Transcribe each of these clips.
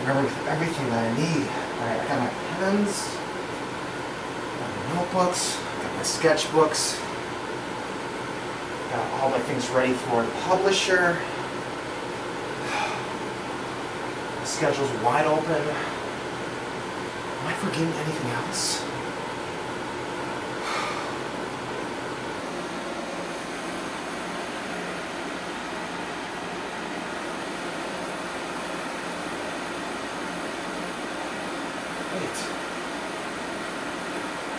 everything that I need. Alright, I got my pens, got my notebooks, got my sketchbooks, got all my things ready for the publisher. The schedule's wide open. Am I forgetting anything else? Wait.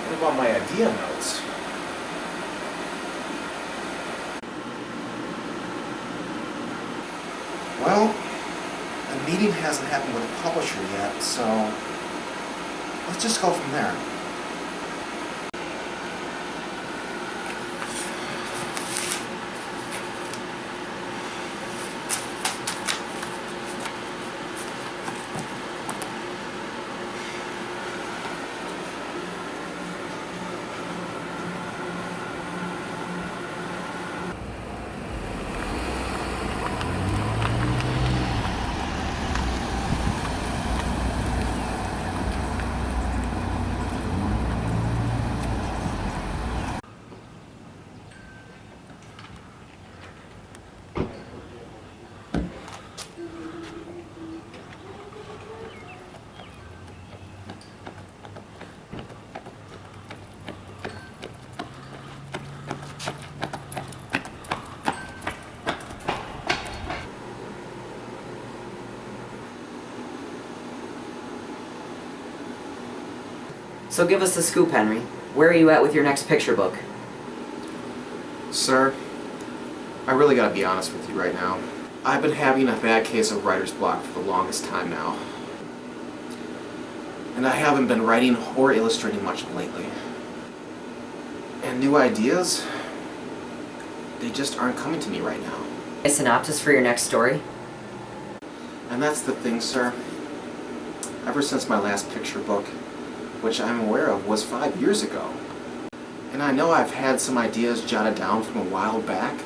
What about my idea notes? Well, the meeting hasn't happened with the publisher yet, so let's just go from there. So give us the scoop, Henry. Where are you at with your next picture book? Sir, I really gotta be honest with you right now. I've been having a bad case of writer's block for the longest time now. And I haven't been writing or illustrating much lately. And new ideas, they just aren't coming to me right now. A synopsis for your next story? And that's the thing, sir. Ever since my last picture book, which I'm aware of was 5 years ago. And I know I've had some ideas jotted down from a while back,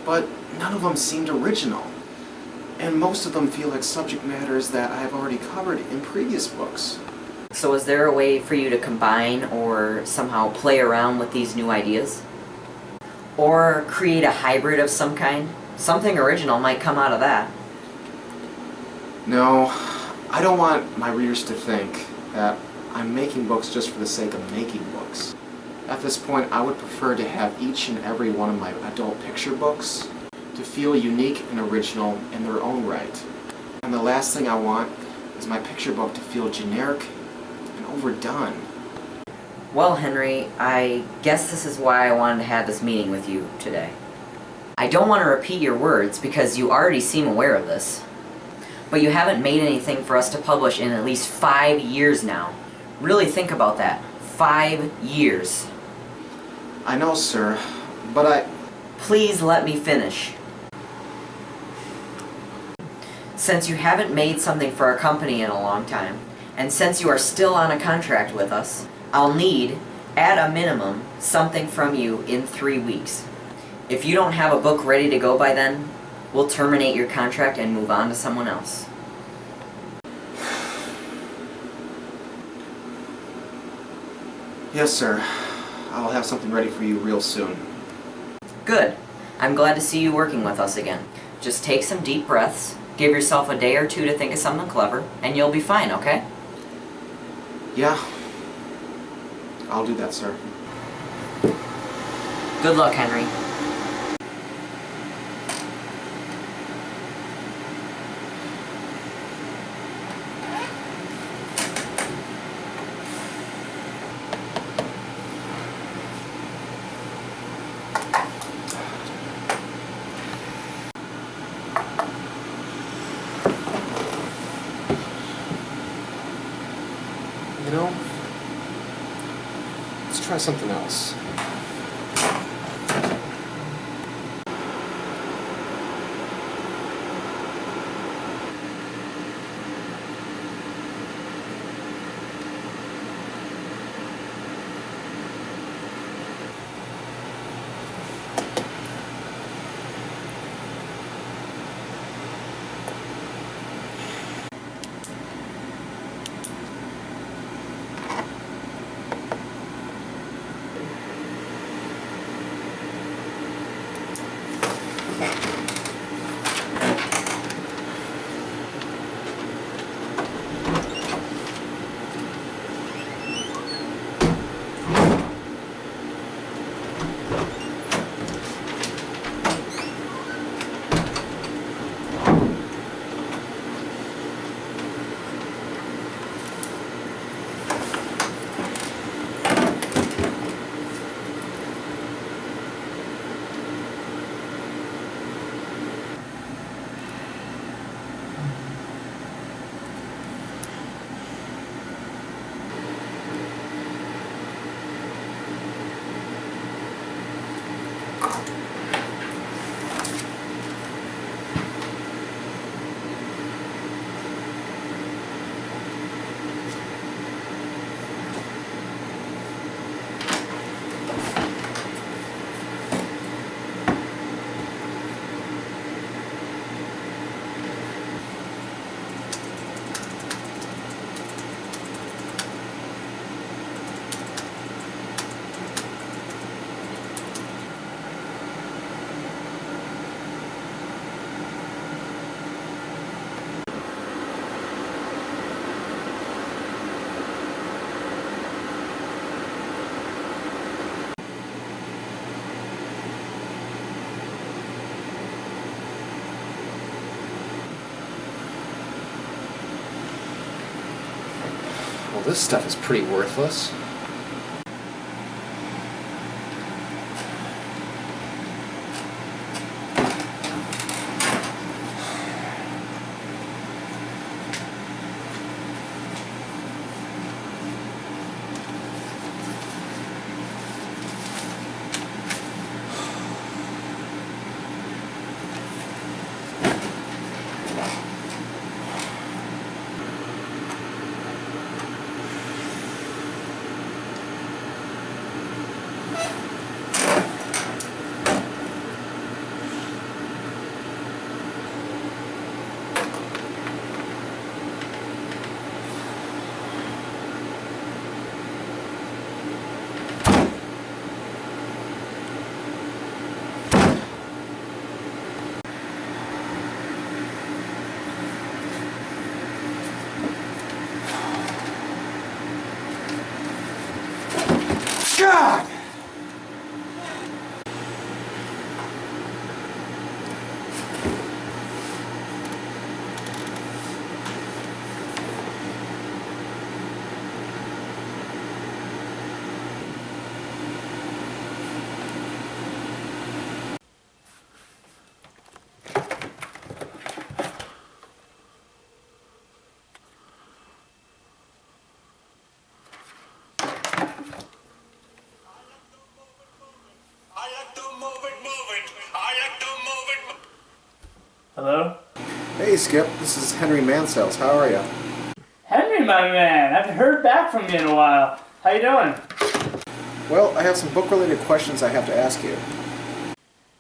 but none of them seemed original. And most of them feel like subject matters that I've already covered in previous books. So is there a way for you to combine or somehow play around with these new ideas? Or create a hybrid of some kind? Something original might come out of that. No, I don't want my readers to think that I'm making books just for the sake of making books. At this point, I would prefer to have each and every one of my adult picture books to feel unique and original in their own right. And the last thing I want is my picture book to feel generic and overdone. Well, Henry, I guess this is why I wanted to have this meeting with you today. I don't want to repeat your words because you already seem aware of this. But you haven't made anything for us to publish in at least 5 years now. Really think about that. 5 years. I know, sir, but Please let me finish. Since you haven't made something for our company in a long time, and since you are still on a contract with us, I'll need, at a minimum, something from you in 3 weeks. If you don't have a book ready to go by then, we'll terminate your contract and move on to someone else. Yes, sir. I'll have something ready for you real soon. Good. I'm glad to see you working with us again. Just take some deep breaths, give yourself a day or two to think of something clever, and you'll be fine, okay? Yeah. I'll do that, sir. Good luck, Henry. You know, let's try something else. Well, this stuff is pretty worthless. God! Hello? Hey, Skip. This is Henry Mansell's. How are you? Henry, my man! I haven't heard back from you in a while. How you doing? Well, I have some book-related questions I have to ask you.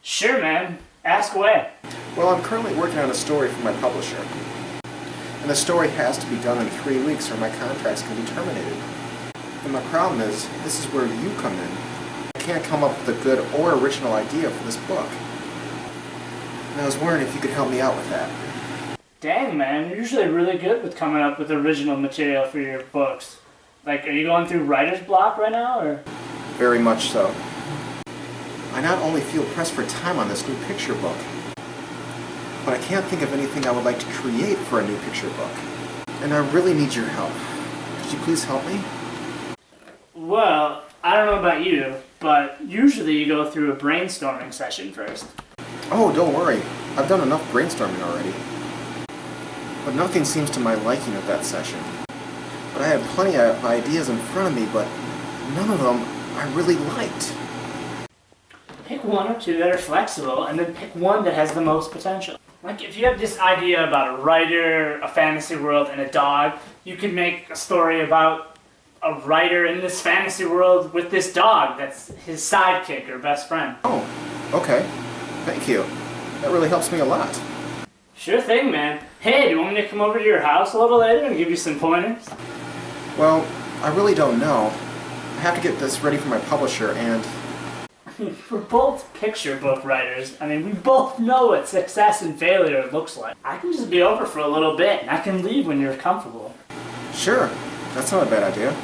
Sure, man. Ask away. Well, I'm currently working on a story for my publisher. And the story has to be done in 3 weeks or my contracts can be terminated. And my problem is, this is where you come in. I can't come up with a good or original idea for this book. And I was wondering if you could help me out with that. Dang, man. You're usually really good with coming up with original material for your books. Like, are you going through writer's block right now, or? Very much so. I not only feel pressed for time on this new picture book, but I can't think of anything I would like to create for a new picture book. And I really need your help. Could you please help me? Well, I don't know about you, but usually you go through a brainstorming session first. Oh, don't worry. I've done enough brainstorming already. But nothing seems to my liking at that session. But I had plenty of ideas in front of me, but none of them I really liked. Pick one or two that are flexible, and then pick one that has the most potential. Like, if you have this idea about a writer, a fantasy world, and a dog, you could make a story about a writer in this fantasy world with this dog that's his sidekick or best friend. Oh, okay. Thank you. That really helps me a lot. Sure thing, man. Hey, do you want me to come over to your house a little later and give you some pointers? Well, I really don't know. I have to get this ready for my publisher, and We're both picture book writers. I mean, we both know what success and failure looks like. I can just be over for a little bit, and I can leave when you're comfortable. sure, that's not a bad idea.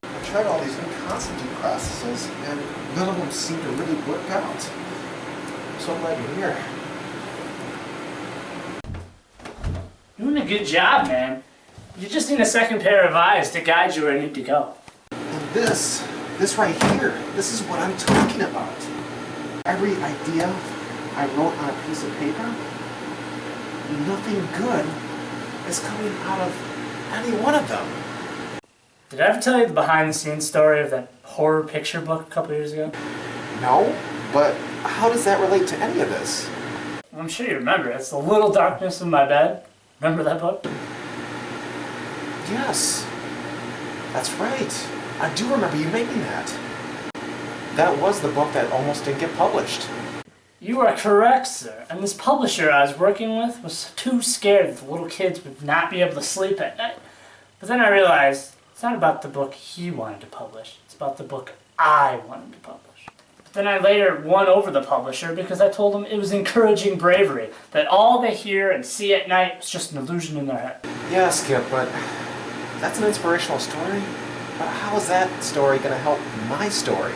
I tried all these new constantine processes, and none of them seem to really work out. I'm so glad you're here. You're doing a good job, man. You just need a second pair of eyes to guide you where you need to go. And this right here, this is what I'm talking about. Every idea I wrote on a piece of paper, nothing good is coming out of any one of them. Did I ever tell you the behind-the-scenes story of that horror picture book a couple years ago? No, but how does that relate to any of this? I'm sure you remember. It's The Little Darkness in My Bed. Remember that book? Yes, that's right. I do remember you making that. That was the book that almost didn't get published. You are correct, sir. And this publisher I was working with was too scared that the little kids would not be able to sleep at night. But then I realized it's not about the book he wanted to publish. It's about the book I wanted to publish. But then I later won over the publisher because I told them it was encouraging bravery, that all they hear and see at night was just an illusion in their head. Yeah, Skip, but that's an inspirational story. But how is that story going to help my story?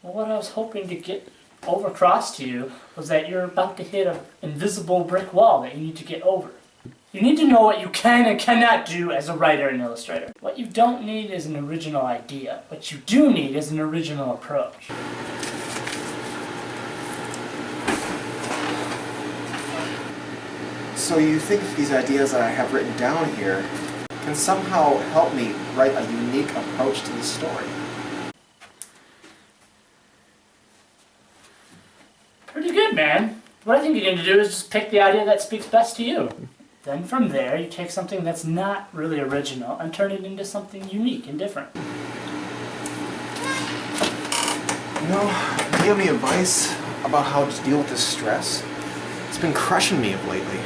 Well, what I was hoping to get over across to you was that you're about to hit an invisible brick wall that you need to get over. You need to know what you can and cannot do as a writer and illustrator. What you don't need is an original idea. What you do need is an original approach. So you think these ideas that I have written down here can somehow help me write a unique approach to the story? Pretty good, man. What I think you need to do is just pick the idea that speaks best to you. Then from there, you take something that's not really original and turn it into something unique and different. You know, do you have any advice about how to deal with this stress? It's been crushing me of lately.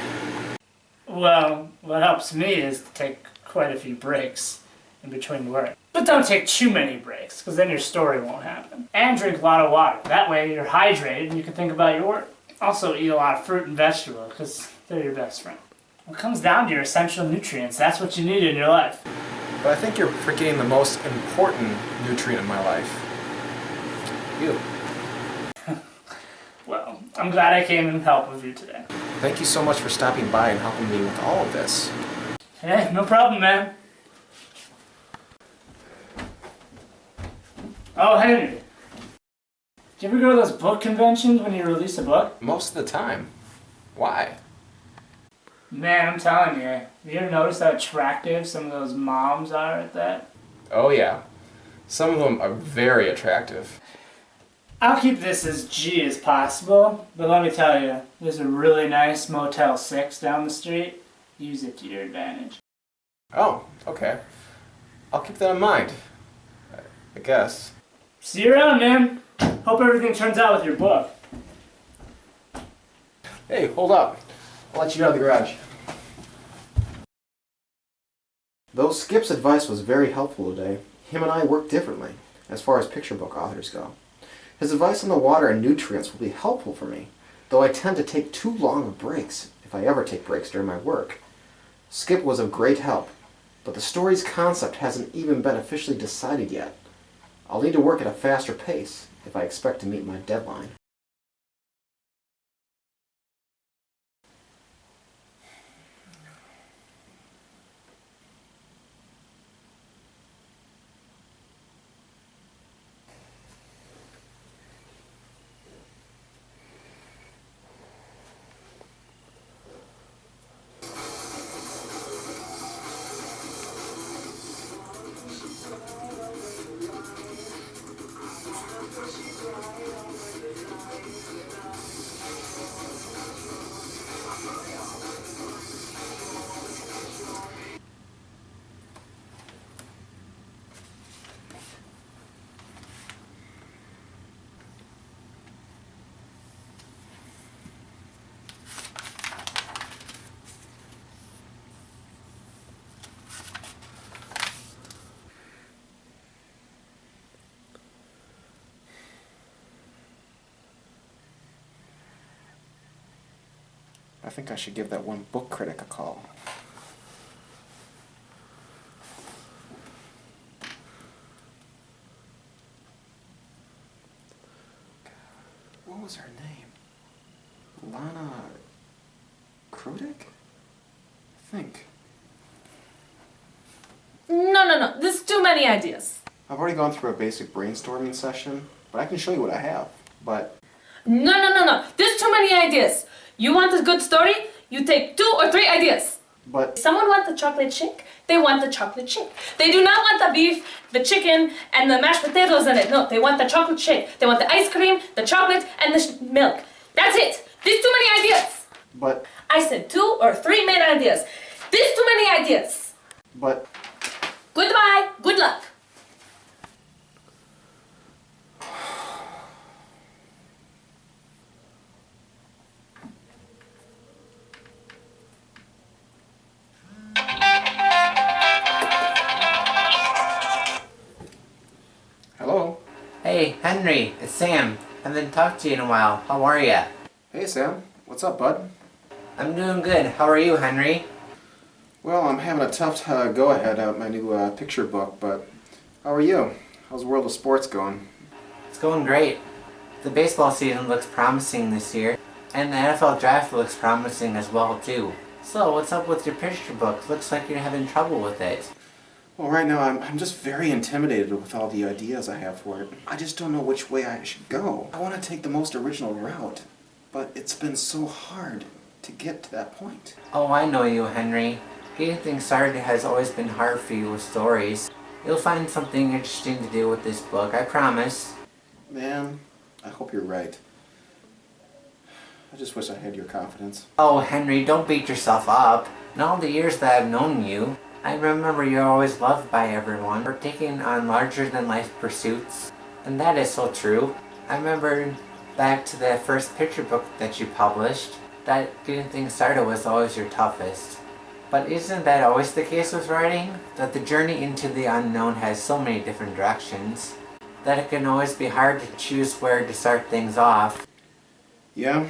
Well, what helps me is to take quite a few breaks in between work. But don't take too many breaks, because then your story won't happen. And drink a lot of water. That way you're hydrated and you can think about your work. Also eat a lot of fruit and vegetables, because they're your best friend. It comes down to your essential nutrients. That's what you need in your life. But I think you're forgetting the most important nutrient in my life. You. Well, I'm glad I came and helped with you today. Thank you so much for stopping by and helping me with all of this. Hey, no problem, man. Oh, Henry. Do you ever go to those book conventions when you release a book? Most of the time. Why? Man, I'm telling you, have you ever noticed how attractive some of those moms are at that? Oh yeah. Some of them are very attractive. I'll keep this as G as possible, but let me tell you, there's a really nice Motel 6 down the street. Use it to your advantage. Oh, okay. I'll keep that in mind. I guess. See you around, man. Hope everything turns out with your book. Hey, hold up. I'll let you out of the garage. Though Skip's advice was very helpful today, him and I work differently as far as picture book authors go. His advice on the water and nutrients will be helpful for me, though I tend to take too long of breaks, if I ever take breaks during my work. Skip was of great help, but the story's concept hasn't even been officially decided yet. I'll need to work at a faster pace if I expect to meet my deadline. I think I should give that one book critic a call. What was her name? Lana Krudik? I think. No. There's too many ideas. I've already gone through a basic brainstorming session, but I can show you what I have. But No. There's too many ideas. You want a good story? You take 2 or 3 ideas. But Someone wants the chocolate shake. They want the chocolate shake. They do not want the beef, the chicken, and the mashed potatoes in it. No, they want the chocolate shake. They want the ice cream, the chocolate, and the milk. That's it. There's too many ideas. but I said 2 or 3 main ideas. There's too many ideas. but Goodbye. Good luck. hello. Hey, Henry, it's Sam. Haven't talked to you in a while. How are ya? Hey Sam, what's up, bud? I'm doing good. How are you, Henry? Well, I'm having a tough go-ahead at my new picture book, but how are you? How's the world of sports going? It's going great. The baseball season looks promising this year, and the NFL draft looks promising as well, too. So, what's up with your picture book? Looks like you're having trouble with it. Well, right now I'm just very intimidated with all the ideas I have for it. I just don't know which way I should go. I want to take the most original route, but it's been so hard to get to that point. Oh, I know you, Henry. Getting things started has always been hard for you with stories. You'll find something interesting to do with this book, I promise. Man, I hope you're right. I just wish I had your confidence. Oh, Henry, don't beat yourself up. In all the years that I've known you, I remember you're always loved by everyone for taking on larger-than-life pursuits. And that is so true. I remember back to that first picture book that you published, that getting things started was always your toughest. But isn't that always the case with writing? That the journey into the unknown has so many different directions, that it can always be hard to choose where to start things off. Yeah,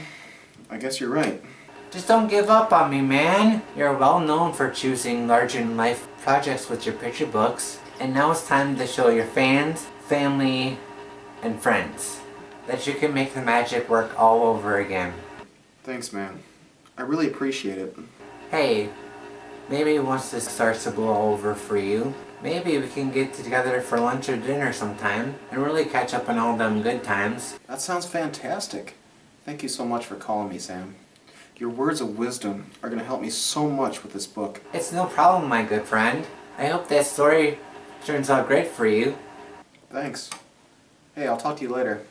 I guess you're right. Just don't give up on me, man. You're well known for choosing larger-than-life projects with your picture books. And now it's time to show your fans, family, and friends that you can make the magic work all over again. Thanks, man. I really appreciate it. Hey, maybe once this starts to blow over for you, maybe we can get together for lunch or dinner sometime and really catch up on all them good times. That sounds fantastic. Thank you so much for calling me, Sam. Your words of wisdom are going to help me so much with this book. It's no problem, my good friend. I hope that story turns out great for you. Thanks. Hey, I'll talk to you later.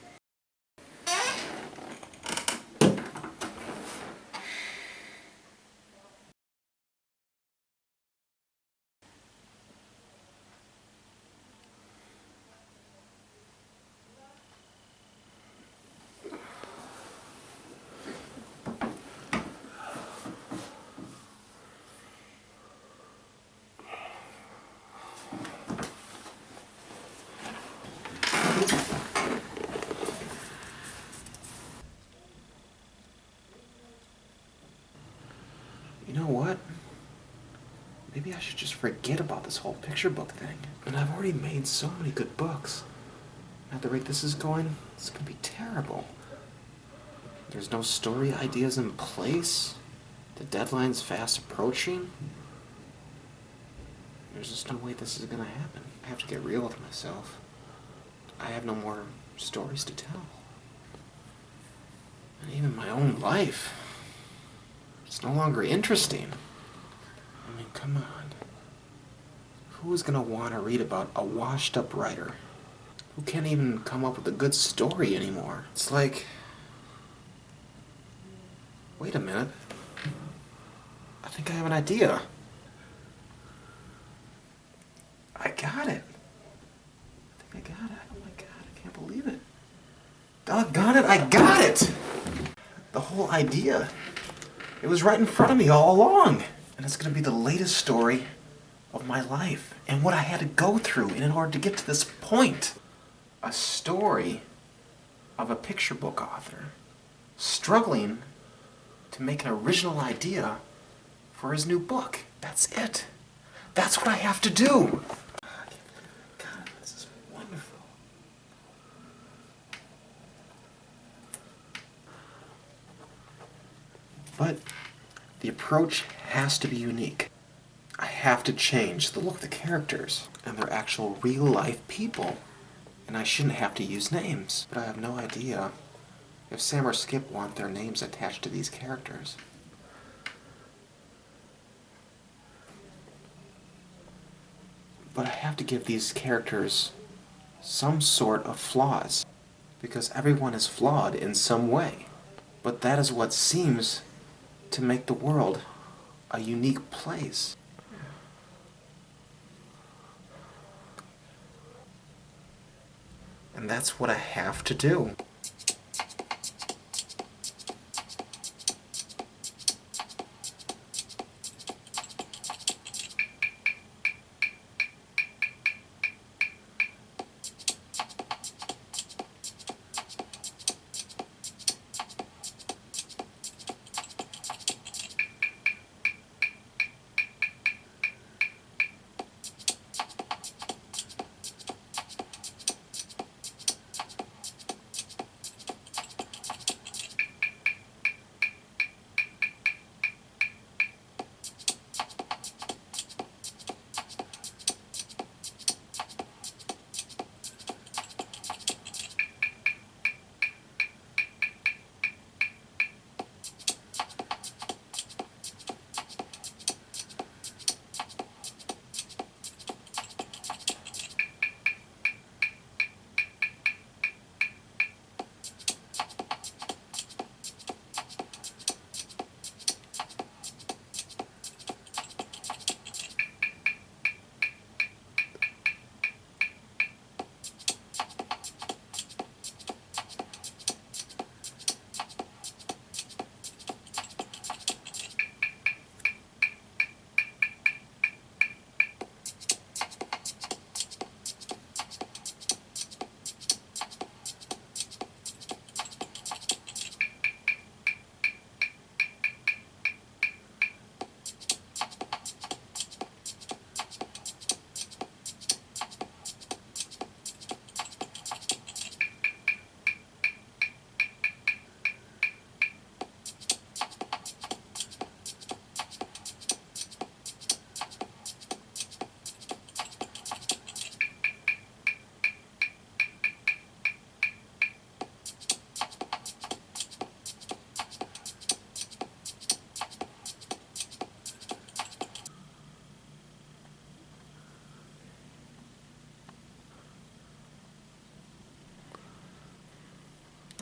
You know what? Maybe I should just forget about this whole picture book thing. And I've already made so many good books. At the rate this is going, it's gonna be terrible. There's no story ideas in place. The deadline's fast approaching. There's just no way this is gonna happen. I have to get real with myself. I have no more stories to tell. And even my own life. It's no longer interesting. I mean, come on. Who's gonna want to read about a washed-up writer who can't even come up with a good story anymore? It's like... Wait a minute. I think I have an idea. I got it. I think I got it. Oh my god, I can't believe it. Doggone it, I got it! The whole idea. It was right in front of me all along. And it's going to be the latest story of my life and what I had to go through in order to get to this point. A story of a picture book author struggling to make an original idea for his new book. That's it. That's what I have to do. God, this is wonderful. But the approach has to be unique. I have to change the look of the characters and they're actual real-life people. And I shouldn't have to use names. But I have no idea if Sam or Skip want their names attached to these characters. But I have to give these characters some sort of flaws. Because everyone is flawed in some way. But that is what seems to make the world a unique place. And that's what I have to do.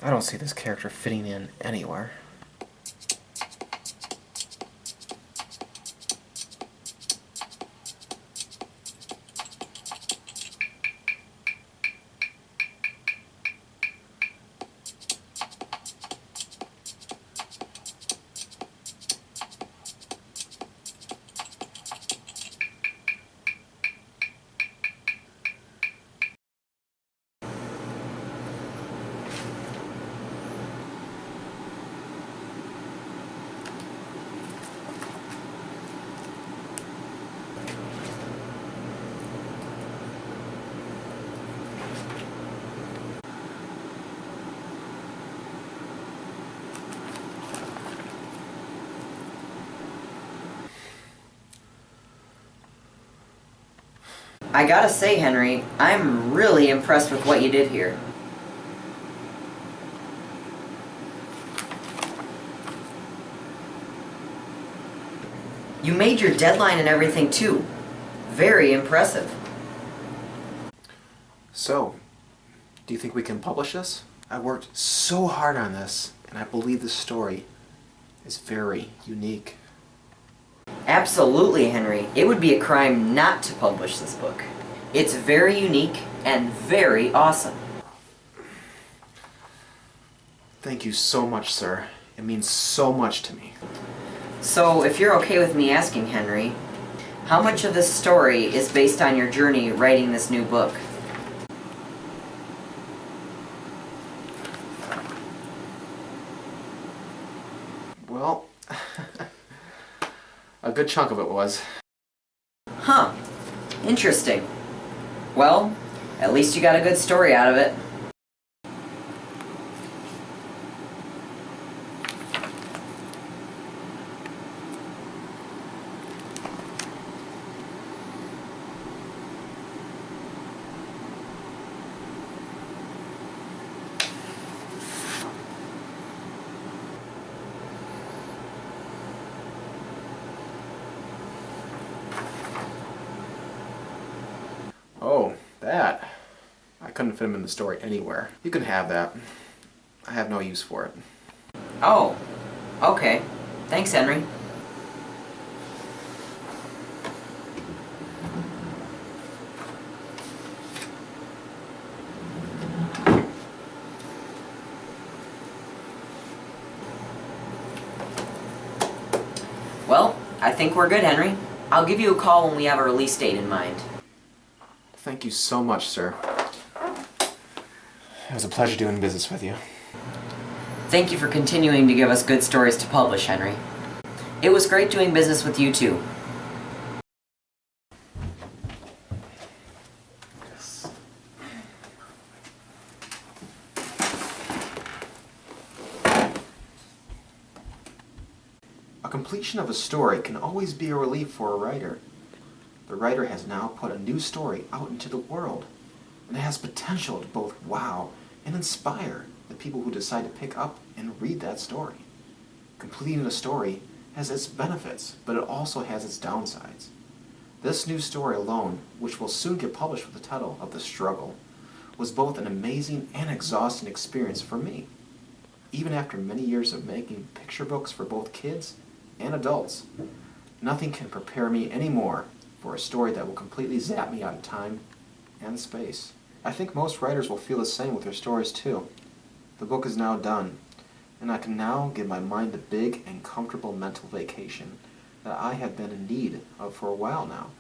I don't see this character fitting in anywhere. I gotta say, Henry, I'm really impressed with what you did here. You made your deadline and everything too. Very impressive. So, do you think we can publish this? I worked so hard on this, and I believe the story is very unique. Absolutely, Henry. It would be a crime not to publish this book. It's very unique and very awesome. Thank you so much, sir. It means so much to me. So, if you're okay with me asking, Henry, how much of this story is based on your journey writing this new book? Well, a good chunk of it was. Huh. Interesting. Well, at least you got a good story out of it. Oh, that. I couldn't fit him in the story anywhere. You can have that. I have no use for it. Oh, okay. Thanks, Henry. Well, I think we're good, Henry. I'll give you a call when we have a release date in mind. Thank you so much, sir. It was a pleasure doing business with you. Thank you for continuing to give us good stories to publish, Henry. It was great doing business with you too. A completion of a story can always be a relief for a writer. The writer has now put a new story out into the world, and it has potential to both wow and inspire the people who decide to pick up and read that story. Completing a story has its benefits, but it also has its downsides. This new story alone, which will soon get published with the title of The Struggle, was both an amazing and exhausting experience for me. Even after many years of making picture books for both kids and adults, nothing can prepare me anymore for a story that will completely zap me out of time and space. I think most writers will feel the same with their stories too. The book is now done, and I can now give my mind the big and comfortable mental vacation that I have been in need of for a while now.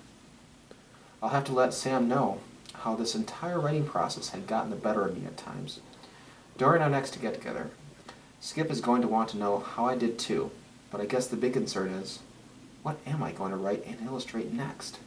I'll have to let Sam know how this entire writing process had gotten the better of me at times. During our next get-together, Skip is going to want to know how I did too, but I guess the big concern is, what am I going to write and illustrate next?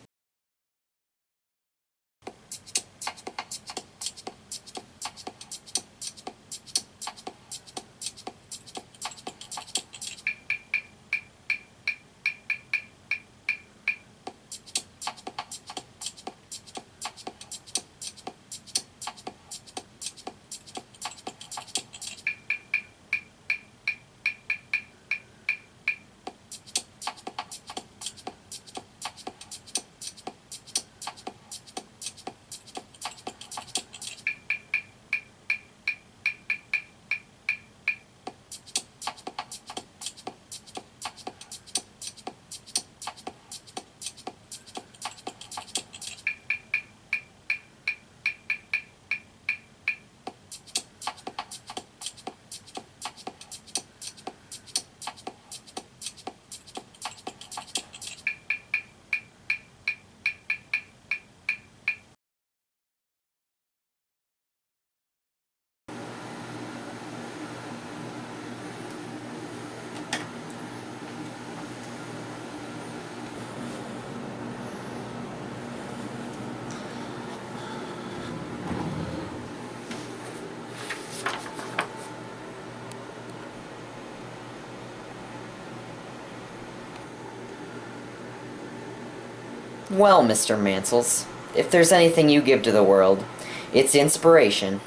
Well, Mr. Mansels, if there's anything you give to the world, it's inspiration.